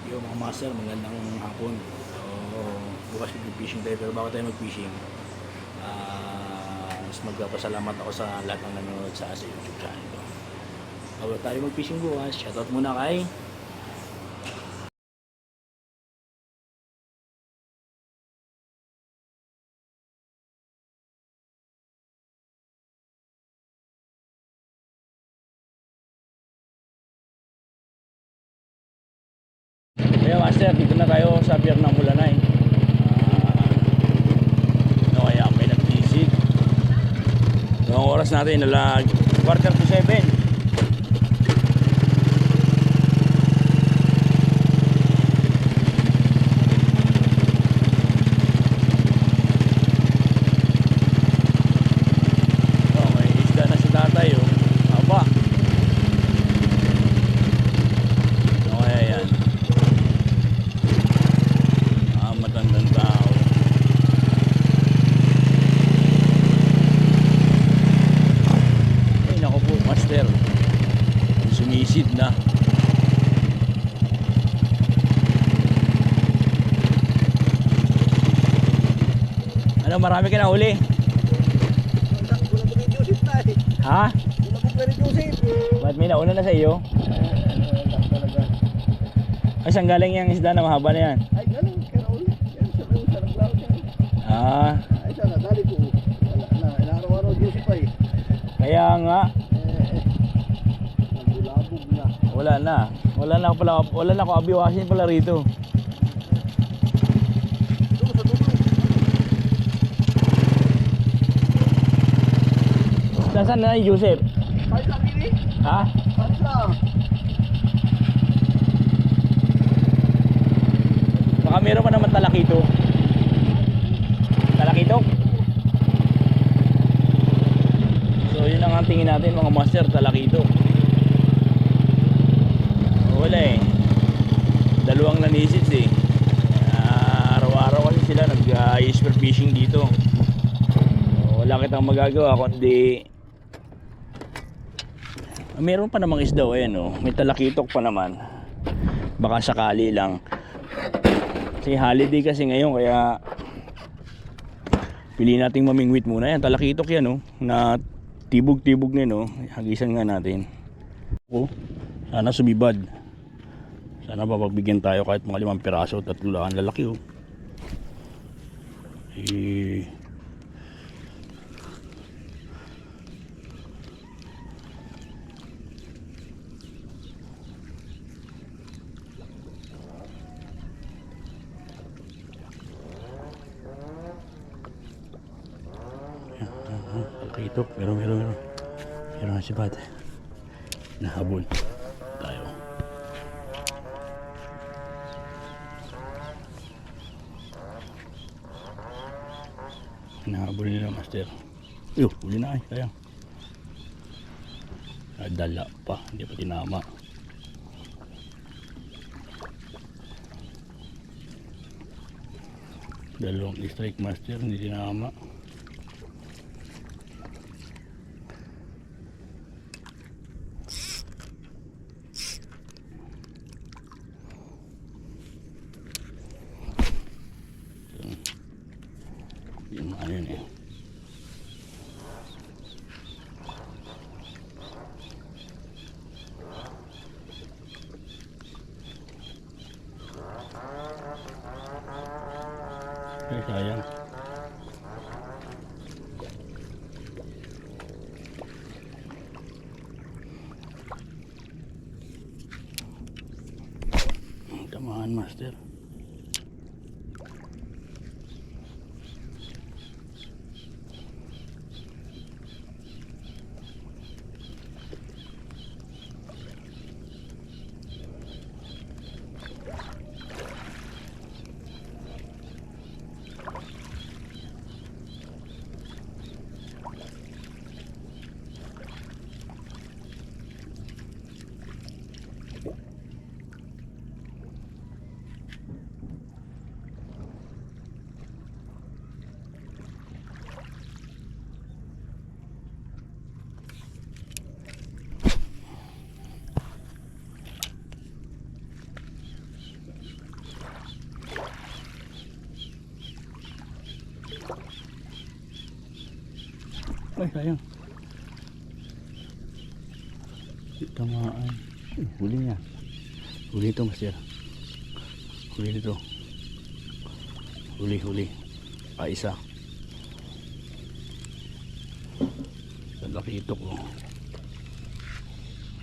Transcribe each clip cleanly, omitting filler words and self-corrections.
Yo mga master, magandang hapon. So, bukas mag-fishing tayo, pero bago tayo mag-fishing, mas magpapasalamat ako sa lahat ng nanonood sa YouTube channel ko. Bago tayo mag-fishing bukas, shoutout muna kay Kaya master, dito na tayo sa pier ng Mulanay. No, kaya may nag-visit. So, ang oras natin nala 6:45. Sumisid na. Ano, marami ka na huli? Ha? Ba't may nauna na sa iyo? Ay, saan galing yung isda na mahaba na yan? Ay, galing, karauli. Yan, sa naglaw yan. Ay, sana, dali ko. Inaaraw-araw Joseph ay. Kaya nga. Nagulabog na. Wala na ako abiwasin pala rito. Nasaan na yung Joseph? Ay, sakili? Ha? Pansa. Baka meron pa naman talakito. Talakito? So yun ang tingin natin mga master, talakito. Wala eh. Dalawang nanisits eh. Araw-araw kasi sila nag-spear fishing dito. So, wala kitang magagawa kundi meron pa namang isda, ayan oh. May talakitok pa naman. Baka sakali lang. Kasi holiday kasi ngayon, kaya pili nating mamingwit muna. Yan, talakitok yan oh. Na tibog-tibog na yun oh. Hagisan nga natin. Oh, sana sumibad. Sana papagbigyan tayo kahit mga 5 piraso. 3 lang, lalaki oh. Talakitok, meron na si Pat. Nahabol tayo. Nahabol nila master. Huli na ay, sayang. Dala pa, hindi pa tinama. Dalawang strike master, hindi tinama. Yung ano yun eh. Ay, sayang. Tamahan master. Ay, sayang. Tamaan. Huli niya. Huli ito, master. Huli nito. Huli. Isa. Ang laki ito ko.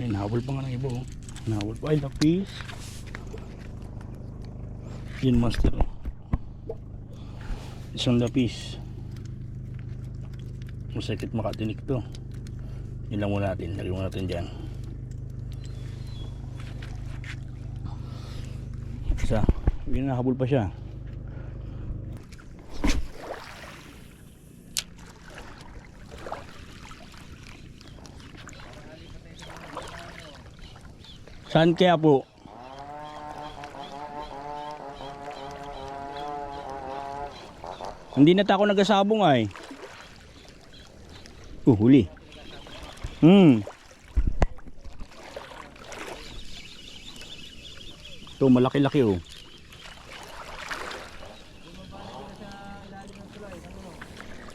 Ay, nahabol pa nga ng iba, oh. Nahabol pa. Ay, lapis. Yun, master, oh. Isang lapis. Masakit makatinik to. Yun lang muna natin. Lagyan muna natin dyan. Isa. Yun, nahabol pa siya. Saan kaya po? Hindi na ako nagasabong ay. Huli. Ito malaki-laki, oh.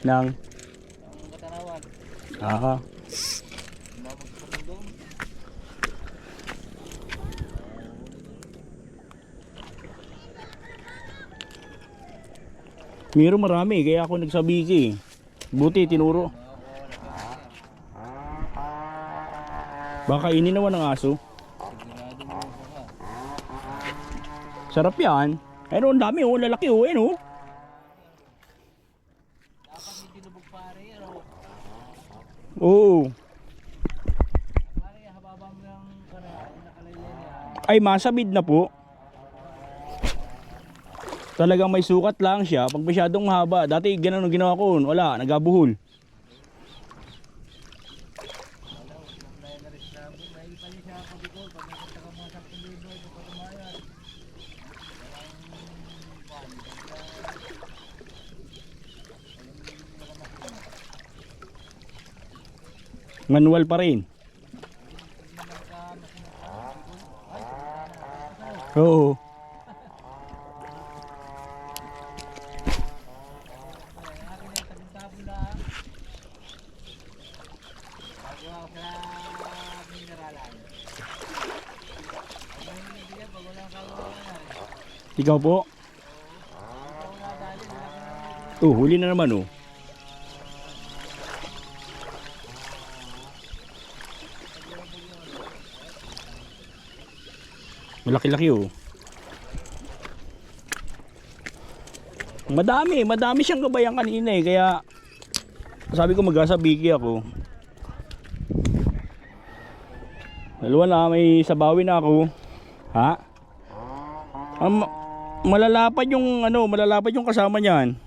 Nang Aha. Meron marami, kaya ako nagsabiki. Buti tinuro. Baka ininawan ng aso. Sarap yan. Ayun, ang dami, oh, lalaki, oh, ayun, oh. Oo. Ay, masabid na po. Talagang may sukat lang siya pag masyadong mahaba. Dati ganun ang ginawa ko, wala, nagabuhol. Manual pa rin. Oo. Ikaw po? Huli na naman, oh. Malaki-laki, oh. Madami siyang gabayan kanina, eh. Kaya sabi ko magkasabiki ako. Dalawa na, may sabawin na ako. Ha? Malalapad yung malalapad yung kasama niyan.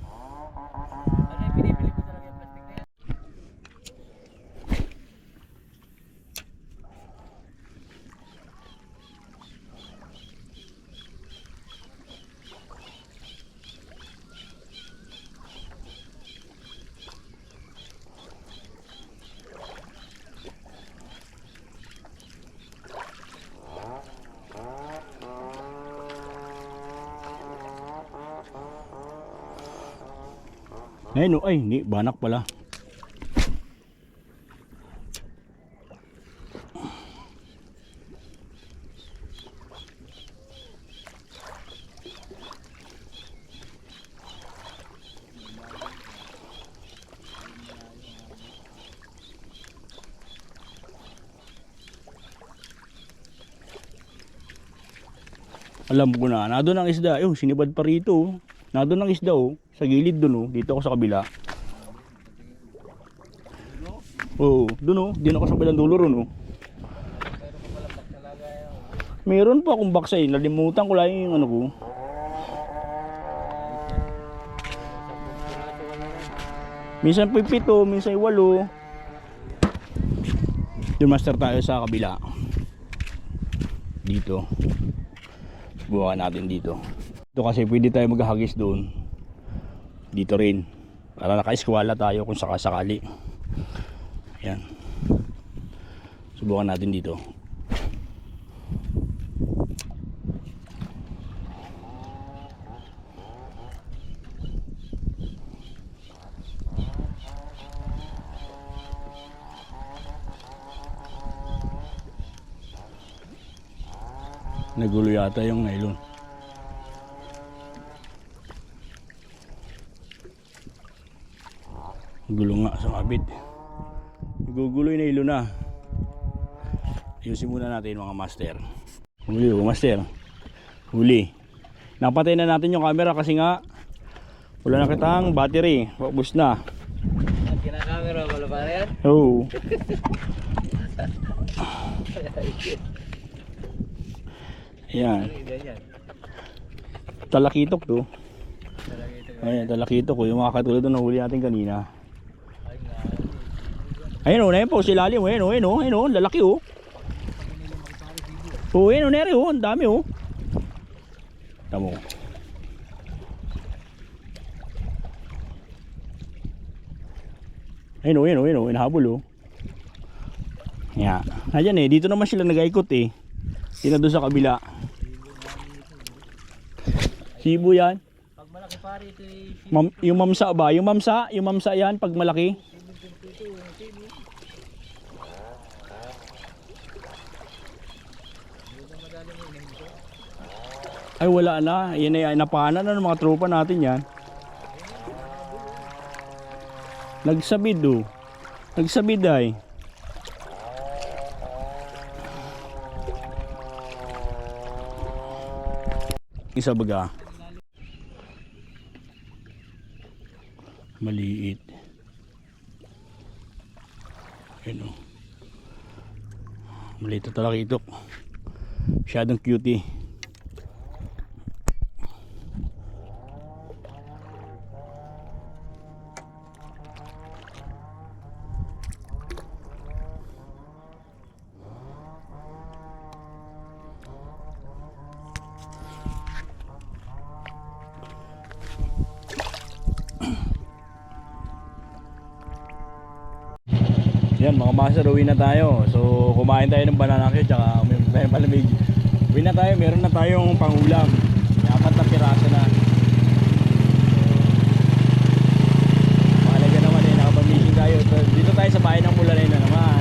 Ayun, ay, banak pala. Alam ko na, nandun ang isda. Sinibad pa rito. Nandun ang isda, oh. Sa gilid dun, oh. Dito ako sa kabila. Oo, dun, oh. Dito ako sa kabilang dulo ron, oh. Meron pa akong baksay. Nalimutan ko lang yung ano ko. Minsan po 7, minsan 8. Yung master tayo sa kabila. Dito. Buwan natin dito. Ito kasi pwede tayo maghahagis doon. Dito rin. Para naka-eskwala tayo kung sakasakali. Ayan. Subukan natin dito. Nagulo yata yung nylon. Gulo nga sa kabit. Nagugulo yung nylon na. Ayusin muna natin mga master. Huli oh, master. Huli. Napatay na natin yung camera kasi nga wala na kitang battery. Paubos na. At kinakamera pala pa yan? Oo. Ayan. Talakitok to. Ayan, talakitok ko. Yung mga katulad na nahuli natin kanina. Ayun o, na yun po si lalim. Ayun o, ayun o, ayun o, lalaki o. Oo, ayun o, nere o, ang dami o. Tamo. Ayun o, ayun o, ayun o, inahabol o. Yan. Ayan eh, dito naman sila nag-aikot eh. Sila doon sa kabila. Sibo yan. Pag malaki pare ito Yung mamsa ba? Yung mamsa yan pag malaki. Ay wala na. Yan ay napana na ng mga tropa natin yan. Nagsabid do. Nagsabid ay. Isa baga. Maliit. Ayun o. Maliit na talakitok. Masyadong cutie. Yan mga master, uwi na tayo. So kumain tayo ng banana cue tsaka uminom tayo ng palamig. Uwi na tayo, meron na tayong pangulam. May 4 na piraso na. Mahalaga naman eh, nakapag-fishing tayo. Dito tayo sa bahay ng Mulanay na naman.